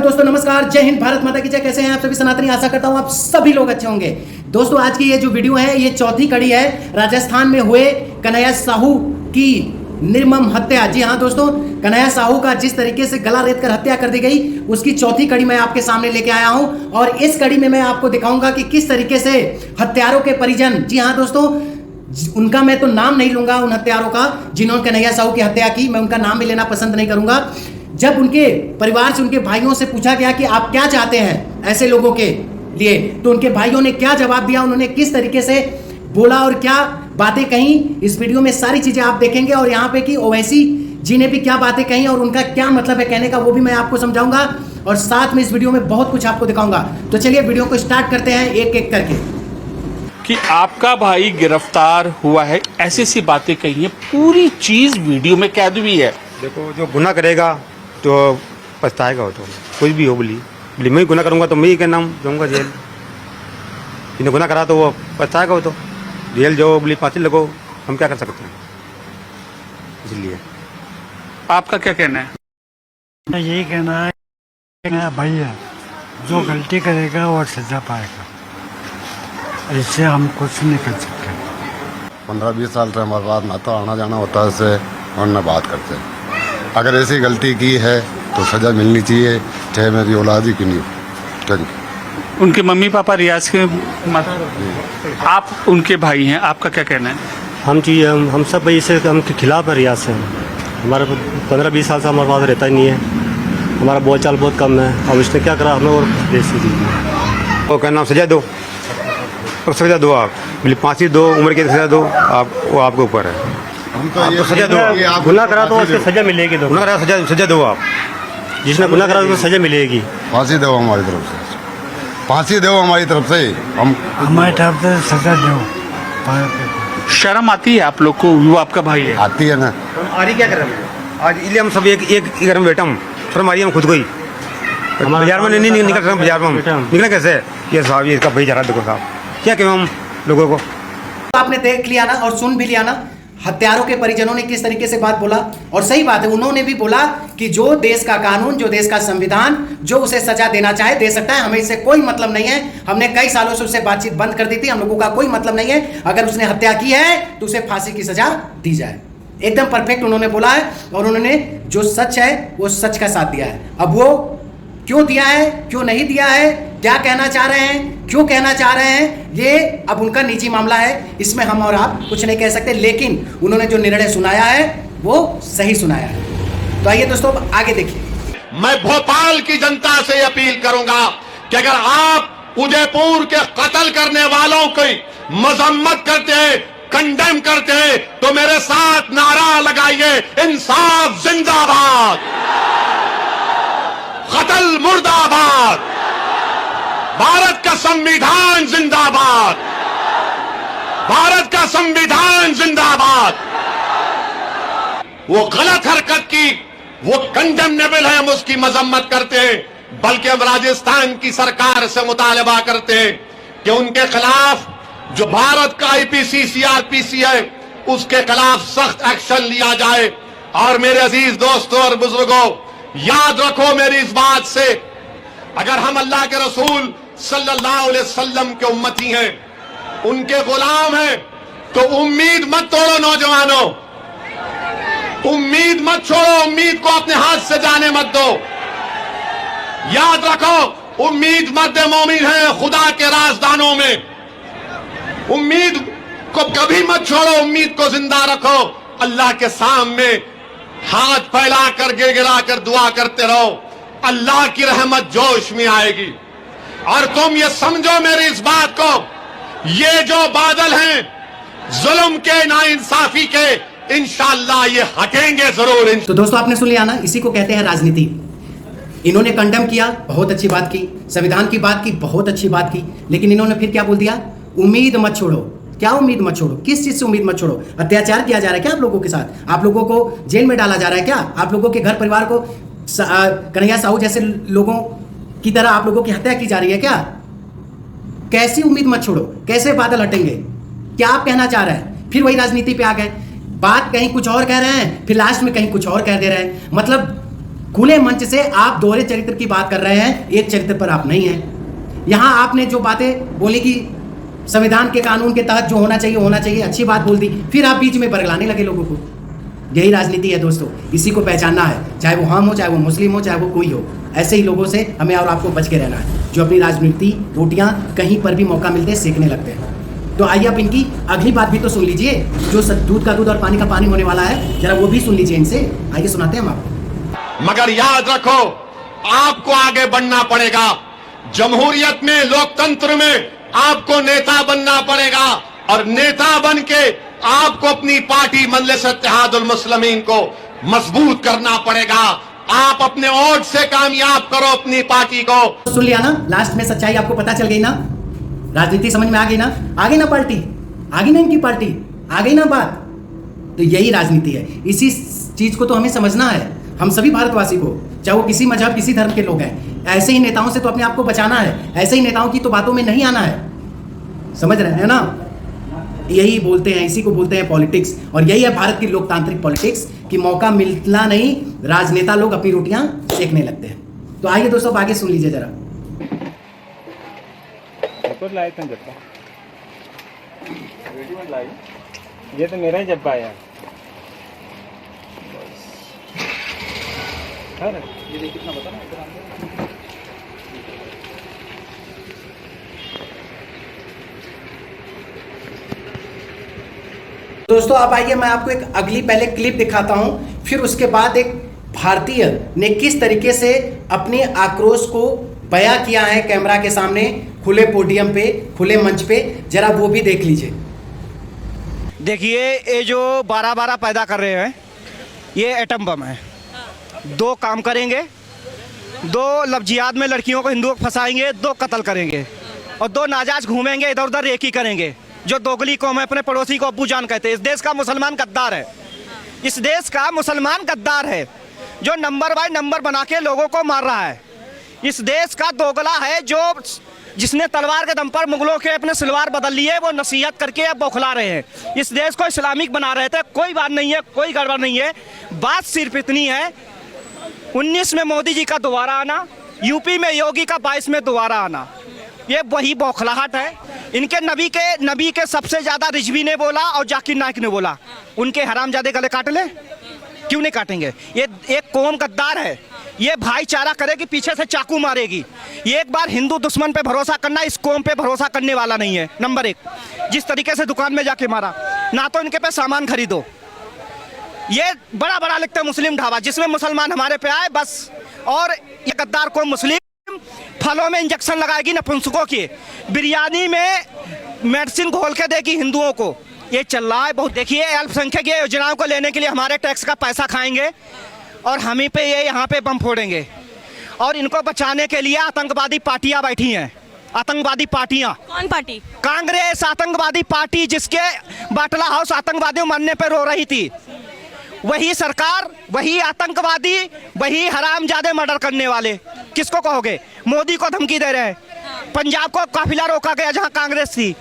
दोस्तों नमस्कार, जय हिंद, भारत माता की जय। कैसे हैं आप सभी सनातनी? आशा करता हूं आप सभी लोग अच्छे होंगे। दोस्तों आज की ये जो वीडियो है ये चौथी कड़ी है राजस्थान में हुए कन्हैया साहू की निर्मम हत्या। जी हाँ दोस्तों, कन्हैया साहू का जिस तरीके से गला रेत कर हत्या कर दी गई उसकी चौथी कड़ी मैं आपके सामने लेके आया हूं और इस कड़ी में मैं आपको दिखाऊंगा कि किस तरीके से हत्यारों के परिजन, जी हाँ दोस्तों, उनका मैं तो नाम नहीं लूंगा, उन हत्यारों का जिन्होंने कन्हैया साहू की हत्या की, मैं उनका नाम भी लेना पसंद नहीं करूंगा। जब उनके परिवार से, उनके भाइयों से पूछा गया कि आप क्या चाहते हैं ऐसे लोगों के लिए, तो उनके भाइयों ने क्या जवाब दिया, उन्होंने किस तरीके से बोला और क्या बातें कही, इस वीडियो में सारी चीजें आप देखेंगे। और यहाँ पे कि ओवैसी जी ने भी क्या बातें कही और उनका क्या मतलब है कहने का, वो भी मैं आपको समझाऊंगा और साथ में इस वीडियो में बहुत कुछ आपको दिखाऊंगा। तो चलिए वीडियो को स्टार्ट करते हैं एक एक करके। कि आपका भाई गिरफ्तार हुआ है, ऐसी सी बातें कही है, पूरी चीज वीडियो में कैद हुई है। देखो, जो गुनाह करेगा तो पछताएगा। वो तो कुछ भी हो, बोली मैं गुनाह करूंगा तो मैं ही क्या नाम जाऊंगा जेल। जिन्हें गुनाह करा तो वो पछताएगा, वो तो जेल जो बोली फांसी लगो, हम क्या कर सकते हैं। इसलिए आपका क्या कहना है? यही कहना है कि मेरा भाई है, जो गलती करेगा वो सजा पाएगा, ऐसे हम कुछ नहीं कर सकते। 15-20 साल से हमारे पास ना तो आना जाना होता है उससे और न बात करते हैं। अगर ऐसी गलती की है तो सज़ा मिलनी चाहिए, चाहे मेरी औलाद ही क्यों नहीं हो। Thank you. उनके मम्मी पापा रियाज के आप उनके भाई हैं, आपका क्या कहना है? हम सब भाई से हम के खिलाफ है, रियाज से। हमारे 15-20 साल से हमारे पास रहता ही नहीं है, हमारा बोलचाल बहुत कम है। अब इसने क्या करा हमें और देश दी, वो कहना सजा दो और सजा दो, आप बोली फांसी दो, उम्र की सजा दो, आप वो आपके ऊपर है। हम तो ये सजा दो, गुनाह करा तो उसको सजा मिलेगी, दो गुनाह करा सजा दो। आप जिसने गुनाह करा उसको सजा मिलेगी। फांसी दो हमारी तरफ से, फांसी दो हमारी तरफ से, हम हमारी तरफ से सजा दो। शर्म आती है आप लोग को? वो आपका भाई है। आती है ना। आज क्या करें आज, इसलिए हम सब एक घर में बैठा हूँ। शर्म आ रही है हम खुद को ही। बाजार में नहीं निकल रहे, बाजार में निकले कैसे? ये साहब, ये इसका भाई जा रहा, देखो साहब क्या कहें हम लोगों को। आपने देख लिया ना और सुन भी लिया ना, हत्यारों के परिजनों ने किस तरीके से बात बोला। और सही बात है, उन्होंने भी बोला कि जो देश का कानून, जो देश का संविधान, जो उसे सजा देना चाहे दे सकता है, हमें इससे कोई मतलब नहीं है। हमने कई सालों से उससे बातचीत बंद कर दी थी, हम लोगों का कोई मतलब नहीं है। अगर उसने हत्या की है तो उसे फांसी की सजा दी जाए। एकदम परफेक्ट उन्होंने बोला है और उन्होंने जो सच है वो सच का साथ दिया है। अब वो क्यों दिया है, क्यों नहीं दिया है, क्या कहना चाह रहे हैं, क्यों कहना चाह रहे हैं, ये अब उनका निजी मामला है, इसमें हम और आप कुछ नहीं कह सकते। लेकिन उन्होंने जो निर्णय सुनाया है वो सही सुनाया है। तो आइए दोस्तों आगे देखिए। मैं भोपाल की जनता से अपील करूंगा कि अगर आप उदयपुर के कत्ल करने वालों की मजम्मत करते हैं, कंडेम करते हैं, तो मेरे साथ नारा लगाइए, इंसाफ जिंदाबाद, कत्ल मुर्दाबाद, भारत का संविधान जिंदाबाद, भारत का संविधान जिंदाबाद। वो गलत हरकत की, वो कंडेमनेबल है, हम उसकी मजम्मत करते हैं। बल्कि हम राजस्थान की सरकार से मुतालबा करते हैं कि उनके खिलाफ जो भारत का आईपीसी सीआरपीसी है उसके खिलाफ सख्त एक्शन लिया जाए। और मेरे अजीज दोस्तों और बुजुर्गों, याद रखो मेरी इस बात से, अगर हम अल्लाह के रसूल सल्लल्लाहु अलैहि वसल्लम के उम्मती हैं, उनके गुलाम हैं, तो उम्मीद मत तोड़ो नौजवानों, उम्मीद मत छोड़ो, उम्मीद को अपने हाथ से जाने मत दो। याद रखो, उम्मीद मर्द मोमिन है खुदा के राजदानों में। उम्मीद को कभी मत छोड़ो, उम्मीद को जिंदा रखो। अल्लाह के सामने हाथ फैला कर गिरा कर दुआ करते रहो, अल्लाह की रहमत जोश में आएगी। और तुम ये समझो मेरी इस बात को, ये जो बादल हैं जुल्म के, नाइंसाफी के, इंशाअल्लाह ये हटेंगे जरूर। तो दोस्तों आपने सुन लिया ना, इसी को कहते हैं राजनीति। इन्होंने कंडेम किया, बहुत अच्छी बात की, संविधान की बात की, बहुत अच्छी बात की, लेकिन इन्होंने फिर क्या बोल दिया? उम्मीद मत छोड़ो। क्या उम्मीद मत छोड़ो? किस चीज से उम्मीद मत छोड़ो? अत्याचार किया जा रहा है क्या आप लोगों के साथ? आप लोगों को जेल में डाला जा रहा है क्या? आप लोगों के घर परिवार को कन्हैया साहू जैसे लोगों की तरह आप लोगों की हत्या की जा रही है क्या? कैसी उम्मीद मत छोड़ो? कैसे बादल हटेंगे? क्या आप कहना चाह रहे हैं? फिर वही राजनीति पे आ गए, बात कहीं कुछ और कह रहे हैं, फिर लास्ट में कहीं कुछ और कह दे रहे हैं। मतलब खुले मंच से आप दोहरे चरित्र की बात कर रहे हैं, एक चरित्र पर आप नहीं हैं। यहां आपने जो बातें बोली कि संविधान के कानून के तहत जो होना चाहिए, अच्छी बात बोल दी, फिर आप बीच में बरगलाने लगे लोगों को। यही राजनीति है दोस्तों, इसी को पहचानना है, चाहे वो हम हो, चाहे वो मुस्लिम हो, चाहे वो कोई हो। ऐसे ही लोगों से हमें और आपको बच के रहना है, जो अपनी राजनीति रोटियां कहीं पर भी मौका मिलते सेकने लगते हैं। तो आइए आप इनकी अगली बात भी तो सुन लीजिए, जो दूध का दूध और पानी का पानी होने वाला है, जरा वो भी सुन लीजिए इनसे। आइए सुनाते हैं हम आपको। मगर याद रखो, आपको आगे बढ़ना पड़ेगा। जमहूरियत में, लोकतंत्र में आपको नेता बनना पड़ेगा, और नेता बन के आपको अपनी पार्टी मजलिस इत्तेहादुल मुस्लिमीन को मजबूत करना पड़ेगा। आप अपने वोट से कामयाब करो अपनी पार्टी को। सुन लिया ना, लास्ट में सच्चाई आपको पता चल गई ना, राजनीति समझ में आ गई ना, पार्टी आ गई ना, इनकी पार्टी आ गई ना बात। तो यही राजनीति है, इसी चीज को तो हमें समझना है, हम सभी भारतवासी को, चाहे वो किसी मजहब किसी धर्म के लोग हैं। ऐसे ही नेताओं से तो अपने आप को बचाना है, ऐसे ही नेताओं की तो बातों में नहीं आना है, समझ रहे हैं ना। यही बोलते हैं, इसी को बोलते हैं पॉलिटिक्स, और यही है भारत की लोकतांत्रिक पॉलिटिक्स कि मौका मिलना नहीं, राजनेता लोग अपनी रोटियां सेकने लगते हैं। तो आइए दोस्तों आगे सुन लीजिए जरा। ये तो मेरा ही जब्बा है यार। ये देखिए कितना बता ना। दोस्तों आप आइए, मैं आपको एक अगली पहले क्लिप दिखाता हूं, फिर उसके बाद एक भारतीय ने किस तरीके से अपने आक्रोश को बयां किया है कैमरा के सामने, खुले पोडियम पे, खुले मंच पे, जरा वो भी देख लीजिए। देखिए, ये जो 12-12 पैदा कर रहे हैं, ये एटम बम है। 2 काम करेंगे, 2 लफ्जियात में लड़कियों को, हिंदुओं को फंसाएंगे, 2 कत्ल करेंगे, और 2 नाजायज घूमेंगे, इधर उधर एक ही करेंगे। जो दोगली कौम है, अपने पड़ोसी को अब्बू जान कहते हैं। इस देश का मुसलमान गद्दार है, इस देश का मुसलमान गद्दार है, जो नंबर बाय नंबर बना के लोगों को मार रहा है। इस देश का दोगला है, जो जिसने तलवार के दम पर मुगलों के अपने सलवार बदल लिए, वो नसीहत करके अब बौखला रहे हैं। इस देश को इस्लामिक बना रहे थे। कोई बात नहीं है, कोई गड़बड़ नहीं है। बात सिर्फ इतनी है, 19 में मोदी जी का दोबारा आना, यूपी में योगी का 22 में दोबारा आना, ये वही बौखलाहट है। इनके नबी के सबसे ज्यादा रिजवी ने बोला और जाकिर नाइक ने बोला, उनके हरामजादे गले काट ले, क्यों नहीं काटेंगे। ये एक कौम गद्दार है, ये भाईचारा करेगी, पीछे से चाकू मारेगी। ये एक बार हिंदू दुश्मन पे भरोसा करना, इस कौम पे भरोसा करने वाला नहीं है। नंबर 1, जिस तरीके से दुकान में जाके मारा, ना तो इनके पे सामान खरीदो। ये बड़ा बड़ा लिखते मुस्लिम ढाबा, जिसमें मुसलमान हमारे पे आए बस, और ये गद्दार कौम मुस्लिम फलों में इंजेक्शन लगाएगी नपुंसकों की, बिरयानी में मेडिसिन घोल के देगी हिंदुओं को। ये चल रहा है बहुत। देखिए, अल्पसंख्यक ये योजनाओं को लेने के लिए हमारे टैक्स का पैसा खाएंगे, और हम ही पे ये यहाँ पे बम फोड़ेंगे, और इनको बचाने के लिए आतंकवादी पार्टियां बैठी हैं। आतंकवादी पार्टियां, कौन पार्टी? कांग्रेस आतंकवादी पार्टी, जिसके बाटला हाउस आतंकवादियों मरने पे रो रही थी, वही सरकार, वही आतंकवादी, वही हरामजादे मर्डर करने वाले। किसको कहोगे? मोदी को धमकी दे रहे हैं। पंजाब को काफिला रोका गया जहां कांग्रेस थी।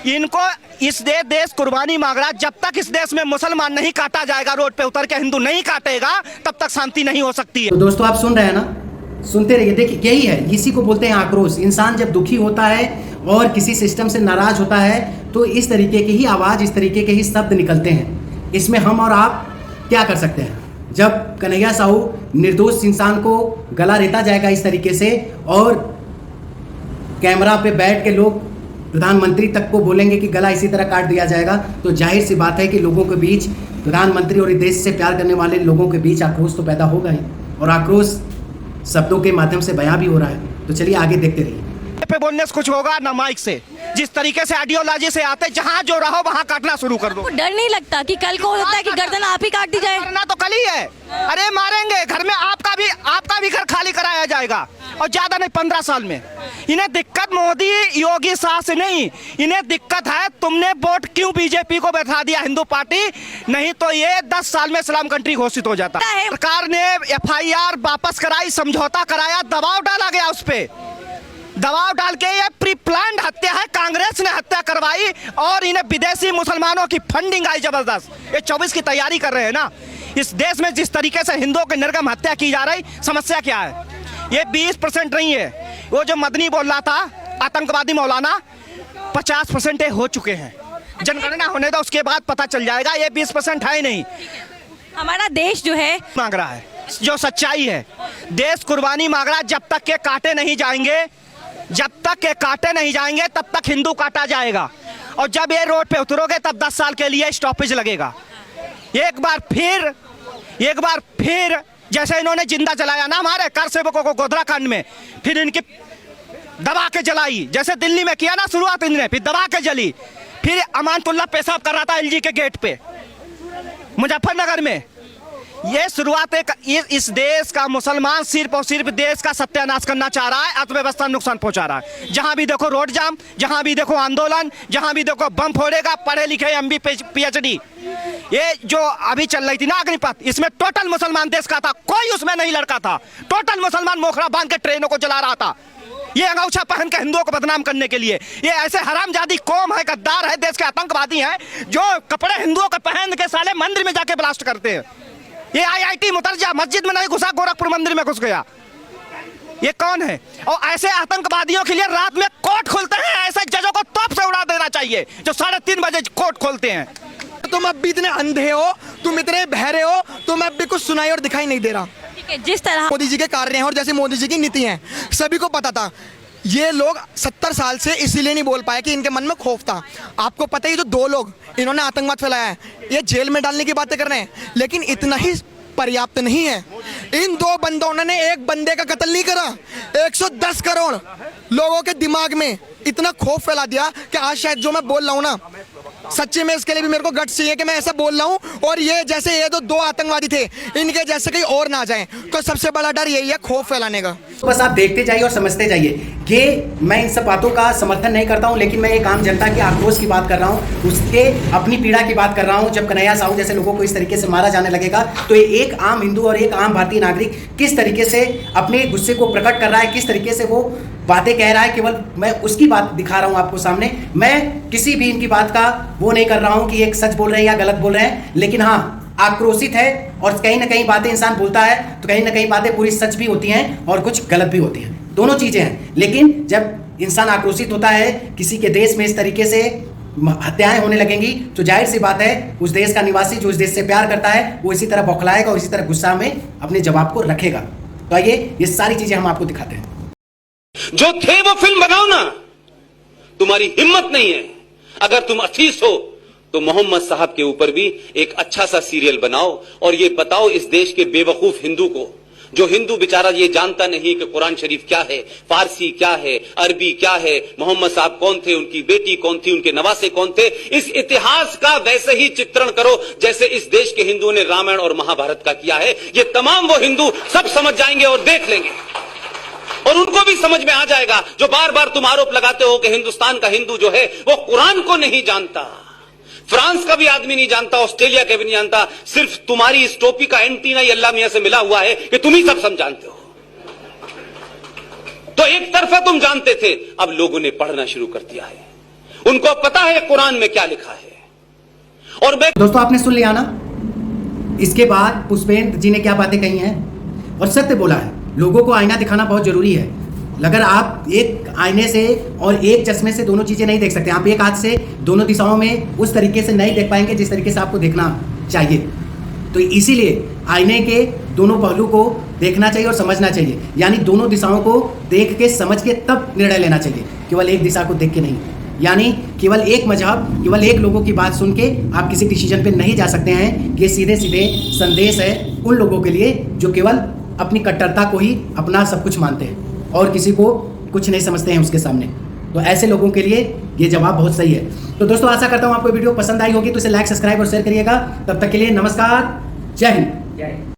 इनको इस देश कुर्बानी मांग रहा है। जब तक इस देश में मुसलमान नहीं काटा जाएगा, रोड पे उतर के हिंदू नहीं काटेगा, तब तक शांति नहीं हो सकती है। तो दोस्तों आप सुन रहे हैं ना, सुनते रहिए। देखिए, यही है, इसी को बोलते हैं आक्रोश। इंसान जब दुखी होता है और किसी सिस्टम से नाराज होता है, तो इस तरीके की ही आवाज, इस तरीके के ही शब्द निकलते हैं। इसमें हम और आप क्या कर सकते हैं? जब कन्हैया साहू निर्दोष इंसान को गला रेता जाएगा इस तरीके से, और कैमरा पे बैठ के लोग प्रधानमंत्री तक को बोलेंगे कि गला इसी तरह काट दिया जाएगा, तो जाहिर सी बात है कि लोगों के बीच, प्रधानमंत्री और इस देश से प्यार करने वाले लोगों के बीच आक्रोश तो पैदा होगा ही, और आक्रोश शब्दों के माध्यम से बयां भी हो रहा है। तो चलिए आगे देखते रहिए। पे बोलने से कुछ होगा ना माइक से। जिस तरीके से आइडियोलॉजी से आते, जहां जो रहो वहां काटना शुरू कर दो। डर नहीं लगता कि कल को होता है कि गर्दन आप ही काट दी जाए? करना तो कल ही है। अरे मारेंगे, घर में आपका भी घर खाली कराया जाएगा, और ज्यादा नहीं 15 साल में। इन्हें दिक्कत मोदी योगी शाह से नहीं, इन्हें दिक्कत है तुमने वोट क्यों बीजेपी को बैठा दिया, हिंदू पार्टी, नहीं तो ये 10 साल में इस्लाम कंट्री घोषित हो जाता। सरकार ने FIR वापस कराई, समझौता कराया, दबाव डाला गया उस पर। दबाव डाल के ये प्री प्लान्ड हत्या है, कांग्रेस ने हत्या करवाई और इन्हें विदेशी मुसलमानों की फंडिंग आई जबरदस्त। ये 24 की तैयारी कर रहे हैं ना। इस देश में जिस तरीके से हिंदुओं की निर्गम हत्या की जा रही, समस्या क्या है? ये 20% नहीं है। वो जो मदनी बोल रहा था आतंकवादी मौलाना, 50% हो चुके हैं। जनगणना होने दो, उसके बाद पता चल जाएगा। ये 20% है ही नहीं। हमारा देश जो है मांग रहा है, जो सच्चाई है, देश कुर्बानी मांग रहा है। जब तक के काटे नहीं जाएंगे, जब तक के काटे नहीं जाएंगे, तब तक हिंदू काटा जाएगा। और जब ये रोड पे उतरोगे तब 10 साल के लिए स्टॉपेज लगेगा। एक बार फिर जैसे इन्होंने जिंदा जलाया ना हमारे कार सेवकों को गोधरा कांड में, फिर इनकी दबा के जलाई, जैसे दिल्ली में किया ना शुरुआत इनने, फिर दबा के जली। फिर अमानतुल्लाह पेशाब कर रहा था एलजी के गेट पे मुजफ्फरनगर में। ये शुरुआत इस देश का मुसलमान सिर्फ और सिर्फ देश का सत्यानाश करना चाह रहा है, अर्थव्यवस्था नुकसान पहुंचा रहा है। जहां भी देखो रोड जाम, जहां भी देखो आंदोलन, जहां भी देखो बम फोड़ेगा। पढ़े लिखे MB PhD। ये जो अभी चल रही थी ना अग्निपथ, इसमें टोटल मुसलमान देश का था, कोई उसमें नहीं लड़का था। टोटल मुसलमान मोखरा बांध के ट्रेनों को जला रहा था, ये अंगूछा पहन के हिंदुओं को बदनाम करने के लिए। ये ऐसे हरामजादी कौम है, गद्दार है, देश के आतंकवादी हैं, जो कपड़े हिंदुओं के पहन के साले मंदिर में जाके ब्लास्ट करते हैं। ये IIT मुतरजा मस्जिद में नहीं घुसा, गोरखपुर मंदिर में घुस गया। ये कौन है? और ऐसे आतंकवादियों के लिए रात में कोर्ट खोलते हैं। ऐसे जजों को तोप से उड़ा देना चाहिए जो 3:30 बजे कोर्ट खोलते हैं। तुम अब भी इतने अंधे हो, तुम इतने बहरे हो, तुम्हें अब भी कुछ सुनाई और दिखाई नहीं दे रहा। जिस तरह मोदी जी के कार्य हैं और जैसे मोदी जी की नीति है, सभी को पता था। ये लोग 70 साल से इसीलिए नहीं बोल पाए कि इनके मन में खौफ था। आपको पता है, जो 2 लोग इन्होंने आतंकवाद फैलाया है, ये जेल में डालने की बातें कर रहे हैं, लेकिन इतना ही पर्याप्त नहीं है। इन 2 बंदों ने एक बंदे का कत्ल नहीं करा, 110 करोड़ लोगों के दिमाग में इतना खौफ फैला दिया कि आज शायद जो मैं बोल रहा हूँ ना, सच्ची में इसके लिए भी मेरे को गट्स चाहिए कि मैं ऐसा बोल रहा हूँ। और ये जैसे ये तो 2 आतंकवादी थे, इनके जैसे कहीं और ना जाएं। तो सबसे बड़ा डर यही है, खौफ फैलाने का। तो बस आप देखते जाइए और समझते जाइए। ये मैं इन सब बातों का समर्थन नहीं करता हूं, लेकिन मैं एक आम जनता के आक्रोश की बात कर रहा हूं, उसके अपनी पीड़ा की बात कर रहा हूं। जब कन्हैया साहू जैसे लोगों को इस तरीके से मारा जाने लगेगा, तो एक आम हिंदू और एक आम भारतीय नागरिक किस तरीके से अपने गुस्से को प्रकट कर रहा है, किस तरीके से वो बातें कह रहा है, केवल मैं उसकी बात दिखा रहा हूं आपको सामने। मैं किसी भी इनकी बात का वो नहीं कर रहा हूं कि एक सच बोल रहे हैं या गलत बोल रहे हैं, लेकिन हाँ, आक्रोशित है। और कहीं ना कहीं बातें इंसान बोलता है तो कहीं ना कहीं बातें पूरी सच भी होती हैं और कुछ गलत भी होती हैं, दोनों चीजें हैं। लेकिन जब इंसान आक्रोशित होता है, किसी के देश में इस तरीके से हत्याएं होने लगेंगी, तो जाहिर सी बात है उस देश का निवासी जो इस देश से प्यार करता है, वो इसी तरह बौखलाएगा और इसी तरह गुस्सा में अपने जवाब को रखेगा। तो आइए ये सारी चीजें हम आपको दिखाते हैं। जो थे वो फिल्म बनाओ ना, तुम्हारी हिम्मत नहीं है। अगर तुम अथीस हो तो मोहम्मद साहब के ऊपर भी एक अच्छा सा सीरियल बनाओ और ये बताओ इस देश के बेवकूफ हिंदू को, जो हिंदू बेचारा ये जानता नहीं कि कुरान शरीफ क्या है, फारसी क्या है, अरबी क्या है, मोहम्मद साहब कौन थे, उनकी बेटी कौन थी, उनके नवासे कौन थे। इस इतिहास का वैसे ही चित्रण करो जैसे इस देश के हिंदुओं ने रामायण और महाभारत का किया है। ये तमाम वो हिंदू सब समझ जाएंगे और देख लेंगे, और उनको भी समझ में आ जाएगा जो बार बार तुम आरोप लगाते हो कि हिंदुस्तान का हिंदू जो है वो कुरान को नहीं जानता, फ्रांस का भी आदमी नहीं जानता, ऑस्ट्रेलिया का भी नहीं जानता। सिर्फ तुम्हारी इस टोपी का एंटीना ही अल्लाह मियां से मिला हुआ है कि तुम ही सब समझाते हो। तो एक तरफा तुम जानते थे, अब लोगों ने पढ़ना शुरू कर दिया है, उनको पता है कुरान में क्या लिखा है। और दोस्तों आपने सुन लिया ना, इसके बाद पुष्पेंद्र जी ने क्या बातें कही हैं और सत्य बोला है। लोगों को आईना दिखाना बहुत जरूरी है। अगर आप एक आईने से और एक चश्मे से दोनों चीज़ें नहीं देख सकते, आप एक हाथ से दोनों दिशाओं में उस तरीके से नहीं देख पाएंगे जिस तरीके से आपको देखना चाहिए। तो इसीलिए आईने के दोनों पहलू को देखना चाहिए और समझना चाहिए, यानी दोनों दिशाओं को देख के समझ के तब निर्णय लेना चाहिए, केवल एक दिशा को देख के नहीं। यानी केवल एक मजहब, केवल एक लोगों की बात सुन के आप किसी डिसीजन पे नहीं जा सकते हैं। ये सीधे सीधे संदेश है उन लोगों के लिए जो केवल अपनी कट्टरता को ही अपना सब कुछ मानते हैं और किसी को कुछ नहीं समझते हैं उसके सामने। तो ऐसे लोगों के लिए ये जवाब बहुत सही है। तो दोस्तों आशा करता हूँ आपको वीडियो पसंद आई होगी, तो इसे लाइक, सब्सक्राइब और शेयर करिएगा। तब तक के लिए नमस्कार, जय हिंद।